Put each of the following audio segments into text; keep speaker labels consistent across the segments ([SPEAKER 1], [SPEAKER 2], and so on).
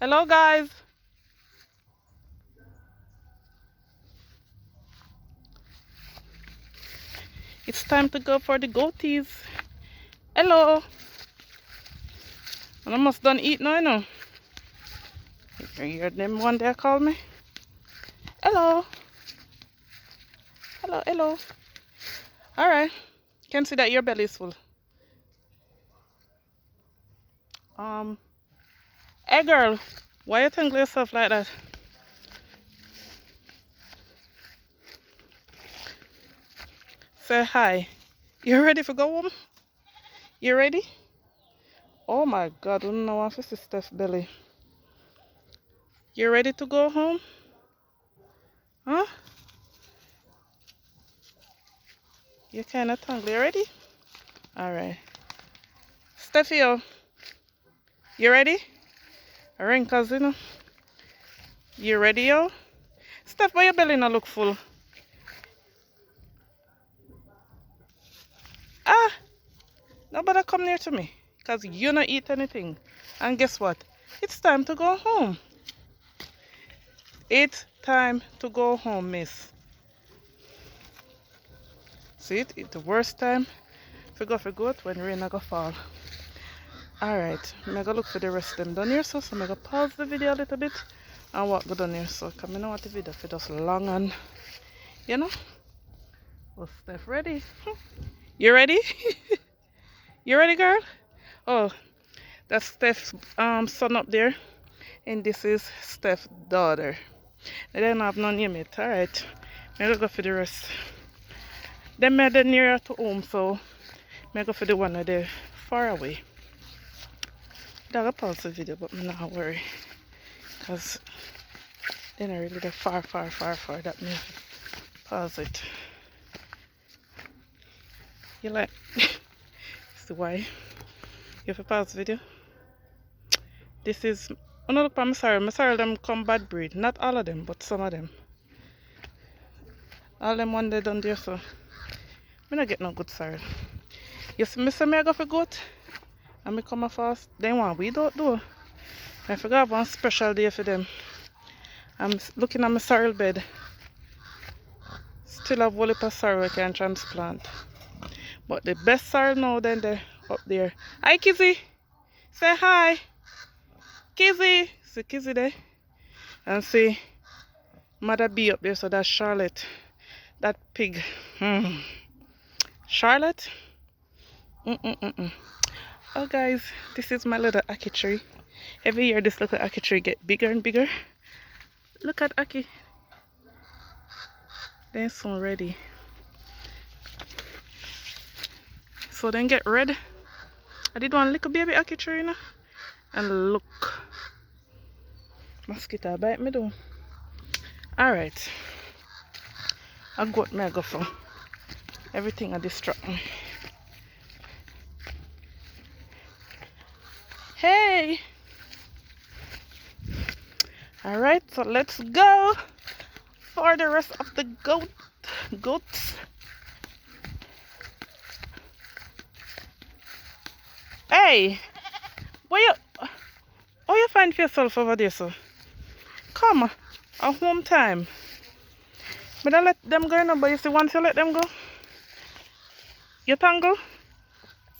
[SPEAKER 1] Hello, guys. It's time to go for the goatees. Hello. I'm almost done eating now, you know. You hear them one day call me? Hello. Hello, hello. All right. Can see that your belly is full. Um, hey girl, why you tangle yourself like that? Say hi. You ready for go home? You ready? Oh my God, I don't know if this is Steph belly. You ready to go home? Huh? You kind of tangle. You ready? All right. Steffi, you ready? Wrinkles, you know. You ready, yo? Steph, why your belly not look full? Ah, nobody come near to me. Because you not eat anything. And guess what? It's time to go home. It's time to go home, miss. See it? It's the worst time to go for good when rain go fall. Alright, I'm going to look for the rest of them down here. So I'm going to pause the video a little bit and walk go down here. So I don't want the video for just long and, you know. Well, Steph, ready? You ready? You ready, girl? Oh, that's Steph's son up there. And this is Steph's daughter. They don't have none yet. Alright, I'm going to go for the rest. They made it nearer to home, so I'm going to go for the one that they're far away. I'm going to pause the video, but I'm not worried. Because they're not really that far. That means pause it. You like, see why? You have to pause the video. This is, oh no, look at my sorrel them come bad breed. Not all of them, but some of them. All them one they done there, so I not get no good sorrel. You see me say me I go for goat, and me come a fast. They want we don't do. I forgot one special day for them. I'm looking at my sorrel bed. Still have whole heap of sorrel I can transplant. But the best sorrel now then they're up there. Hi Kizzy! Say hi! Kizzy! See Kizzy there? And see Mother B up there, so that's Charlotte. That pig. Charlotte? Oh guys, this is my little ackee tree. Every year this little ackee tree get bigger and bigger. Look at ackee. They're soon ready. So then get red. I did one little baby ackee tree, you know? And look. Mosquito bite me though. Alright. I got me go for. Everything I distract me. Hey! Alright, so let's go for the rest of the goats. Hey! Where you oh you find for yourself over there, so? Come at home time. But I let them go now, but you see once you let them go, you tangle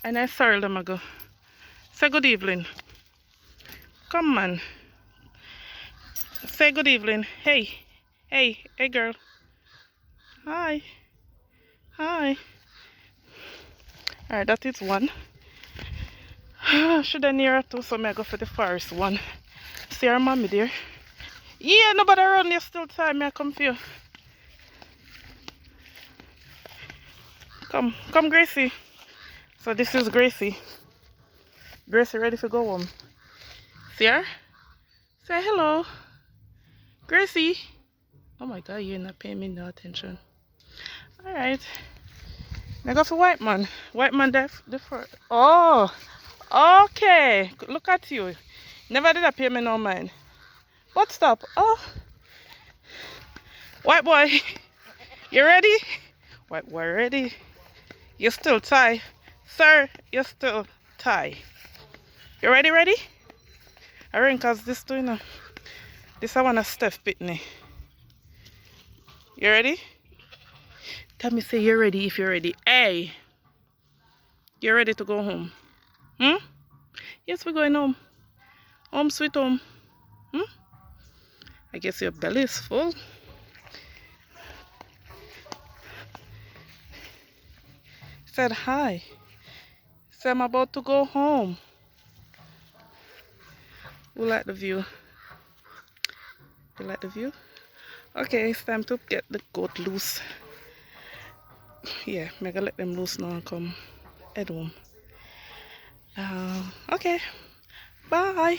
[SPEAKER 1] and I sorrel them go. Say good evening. Come on. Say good evening. Hey. Hey girl. Hi. Hi. Alright, that is one. Should I near two, so I go for the first one. See our mommy there. Yeah, nobody around there still time. I come for you. Come, Gracie. So this is Gracie. Gracie ready to go home. See her? Say hello. Gracie. Oh my God, you're not paying me no attention. Alright. Now go for white man. White man there. Oh, okay. Look at you. Never did I pay me no mind. But stop. Oh. White boy. You ready? White boy ready? You're still tie. Sir, you're still tie. You ready? I ring cause this too, you know. This I want a Steph Pitney. You ready? Tell me say you're ready if you're ready. Hey! You're ready to go home? Hmm? Yes, we're going home. Home sweet home. Hmm? I guess your belly is full. Said hi. Said I'm about to go home. Who like the view? You like the view? Okay, it's time to get the goat loose. Yeah, I'm gonna let them loose now and come head home. Okay, bye.